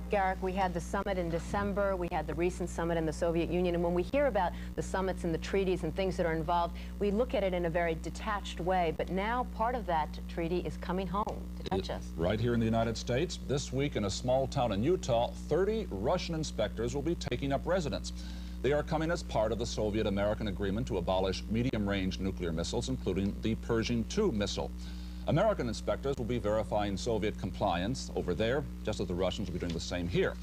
Garrick, we had the summit in December, we had the recent summit in the Soviet Union, and when we hear about the summits and the treaties and things that are involved, we look at it in a very detached way, but now part of that treaty is coming home to touch us. Right here in the United States, this week in a small town in Utah, 30 Russian inspectors will be taking up residence. They are coming as part of the Soviet-American agreement to abolish medium-range nuclear missiles, including the Pershing II missile. American inspectors will be verifying Soviet compliance over there, just as the Russians will be doing the same here.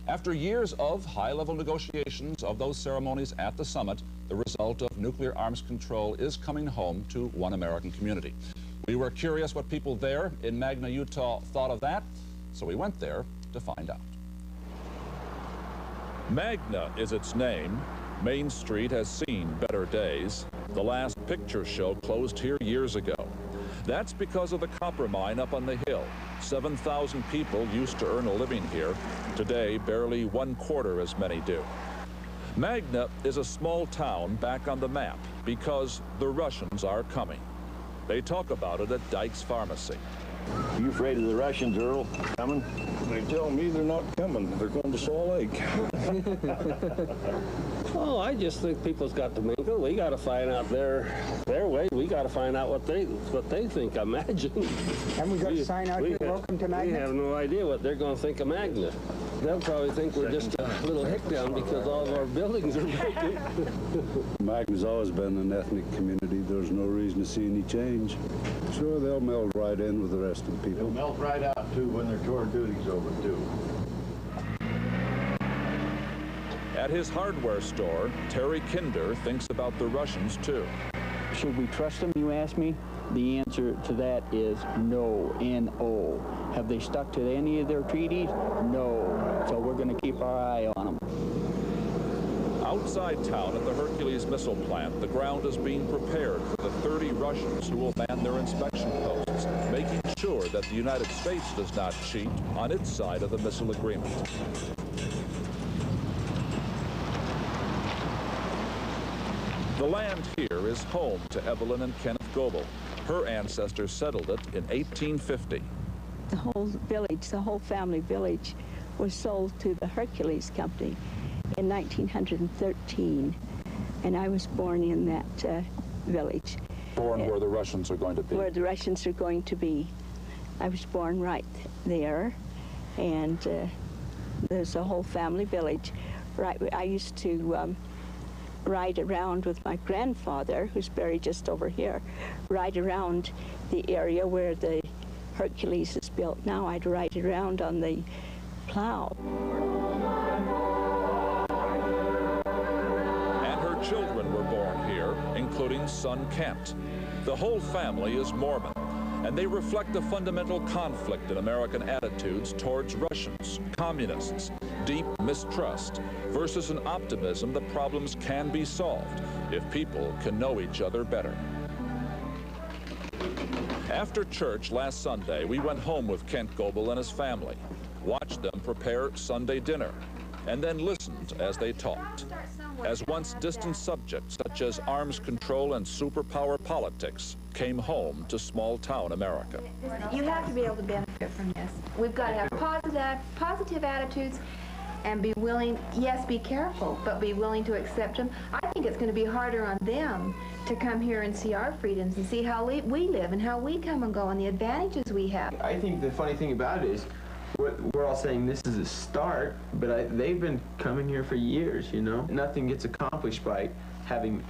After years of high-level negotiations of those ceremonies at the summit, the result of nuclear arms control is coming home to one American community. We were curious what people there in Magna, Utah thought of that, so we went there to find out. Magna is its name. Main Street has seen better days. The last picture show closed here years ago. That's because of the copper mine up on the hill. 7,000 people used to earn a living here. Today, barely 1/4 as many do. Magna is a small town back on the map because the Russians are coming. They talk about it at Dyke's Pharmacy. Are you afraid of the Russians, Earl, coming? They tell me they're not coming. They're going to Salt Lake. Oh, I just think people's got to mingle. We got to find out their way. We got to find out what they think. Imagine. And we got to sign out here. Welcome to Magna. We have no idea what they're going to think of Magna. They'll probably think we're just a little hick down because all of our buildings are vacant. Magna's always been an ethnic community. There's no reason to see any change. Sure, they'll meld right in with the rest of the people. They'll melt right out, too, when their tour of duty's over, too. At his hardware store, Terry Kinder thinks about the Russians, too. Should we trust them, you ask me? The answer to that is no, N-O. Have they stuck to any of their treaties? No. So we're going to keep our eye on them. Outside town at the Hercules missile plant, the ground is being prepared for the 30 Russians who will man their inspection posts, making sure that the United States does not cheat on its side of the missile agreement. The land here is home to Evelyn and Kenneth Goebel. Her ancestors settled it in 1850. The whole village, the whole family village, was sold to the Hercules Company in 1913, and I was born in that village. Born where the Russians are going to be. Where the Russians are going to be. I was born right there, and there's a whole family village. Right, I used to ride around with my grandfather, who's buried just over here, ride around the area where the Hercules is built now. I'd ride around on the plow. And her children were born here, including son Kent. The whole family is Mormon, and they reflect the fundamental conflict in American attitudes towards Russians, communists, deep mistrust, versus an optimism that problems can be solved if people can know each other better. After church last Sunday, we went home with Kent Goebel and his family, watched them prepare Sunday dinner, and then listened as they talked. As once distant subjects such as arms control and superpower politics came home to small-town America. You have to be able to benefit from this. We've got to have positive attitudes and be willing, yes, be careful, but be willing to accept them. I think it's going to be harder on them to come here and see our freedoms and see how we live and how we come and go and the advantages we have. I think the funny thing about it is we're all saying this is a start, but they've been coming here for years, you know? Nothing gets accomplished by having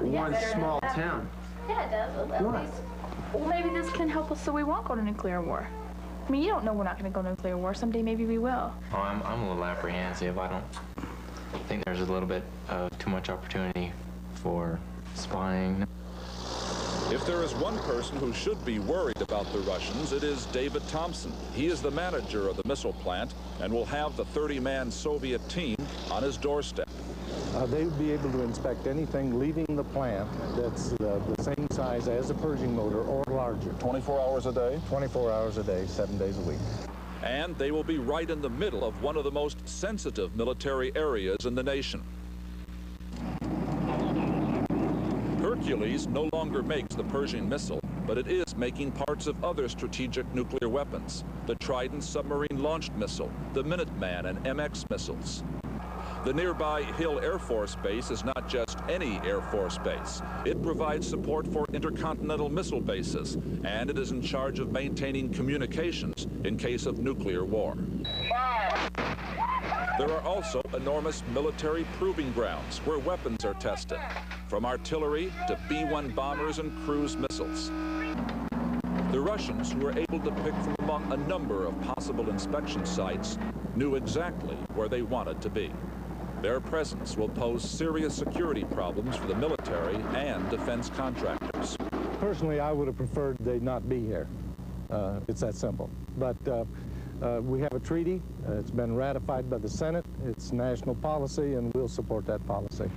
one small town. Yeah, it does. At least, well, maybe this can help us so we won't go to nuclear war. I mean, you don't know we're not going to go to nuclear war. Someday maybe we will. Oh, I'm a little apprehensive. I don't think there's a little bit of too much opportunity for spying. If there is one person who should be worried about the Russians, it is David Thompson. He is the manager of the missile plant and will have the 30-man Soviet team on his doorstep. They would be able to inspect anything leaving the plant that's the same size as a Pershing motor or larger. 24 hours a day? 24 hours a day, 7 days a week. And they will be right in the middle of one of the most sensitive military areas in the nation. Hercules no longer makes the Pershing missile. but it is making parts of other strategic nuclear weapons. The Trident submarine-launched missile, the Minuteman and MX missiles. The nearby Hill Air Force Base is not just any Air Force base. It provides support for intercontinental missile bases, and it is in charge of maintaining communications in case of nuclear war. There are also enormous military proving grounds where weapons are tested, from artillery to B-1 bombers and cruise missiles. The Russians, who were able to pick from among a number of possible inspection sites, knew exactly where they wanted to be. Their presence will pose serious security problems for the military and defense contractors. Personally, I would have preferred they not be here. It's that simple. But we have a treaty. It's been ratified by the Senate. It's national policy, and we'll support that policy.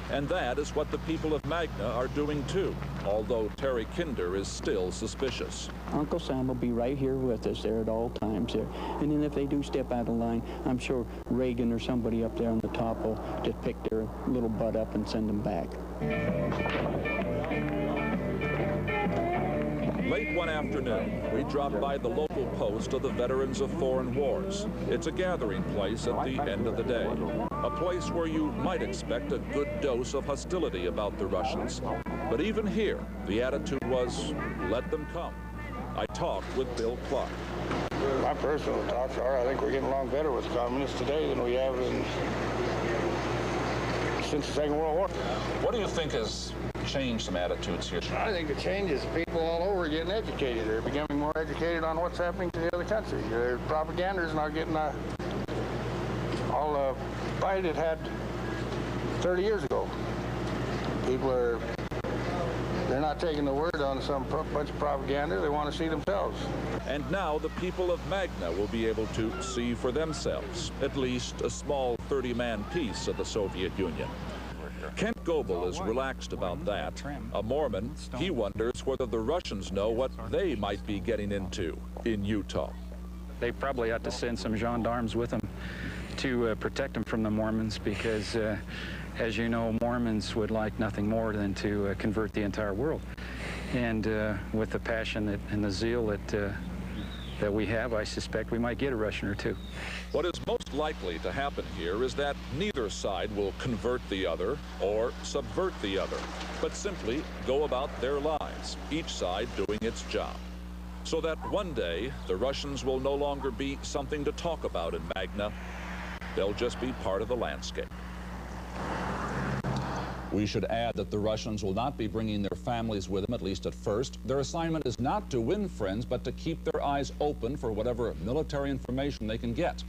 And that is what the people of Magna are doing too, although Terry Kinder is still suspicious. Uncle Sam will be right here with us there at all times there. And then if they do step out of line, I'm sure Reagan or somebody up there on the top will just pick their little butt up and send them back. Late one afternoon, we dropped by the local post of the Veterans of Foreign Wars. It's a gathering place at the end of the day, a place where you might expect a good dose of hostility about the Russians. But even here, the attitude was, let them come. I talked with Bill Clark. My personal thoughts are I think we're getting along better with communists today than we have since the Second World War. What do you think has changed some attitudes here? I think the change is people all over getting educated. They're becoming more educated on what's happening to the other country. Their propaganda is not getting all the fight it had 30 years ago. People they're not taking the word on some bunch of propaganda. They want to see themselves. And now the people of Magna will be able to see for themselves at least a small 30-man piece of the Soviet Union. Kent Goebel is relaxed about that. A Mormon, he wonders whether the Russians know what they might be getting into in Utah. They probably ought to send some gendarmes with them to protect them from the Mormons because, as you know, Mormons would like nothing more than to convert the entire world. And with the passion and the zeal that we have, I suspect we might get a Russian or two. What is most likely to happen here is that neither side will convert the other or subvert the other, but simply go about their lives, each side doing its job. So that one day, the Russians will no longer be something to talk about in Magna. They'll just be part of the landscape. We should add that the Russians will not be bringing their families with them, at least at first. Their assignment is not to win friends, but to keep their eyes open for whatever military information they can get.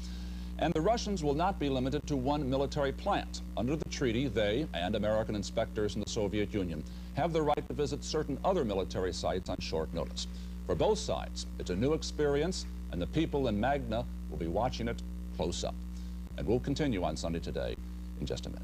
And the Russians will not be limited to one military plant. Under the treaty, they and American inspectors in the Soviet Union have the right to visit certain other military sites on short notice. For both sides, it's a new experience, and the people in Magna will be watching it close up. And we'll continue on Sunday Today in just a minute.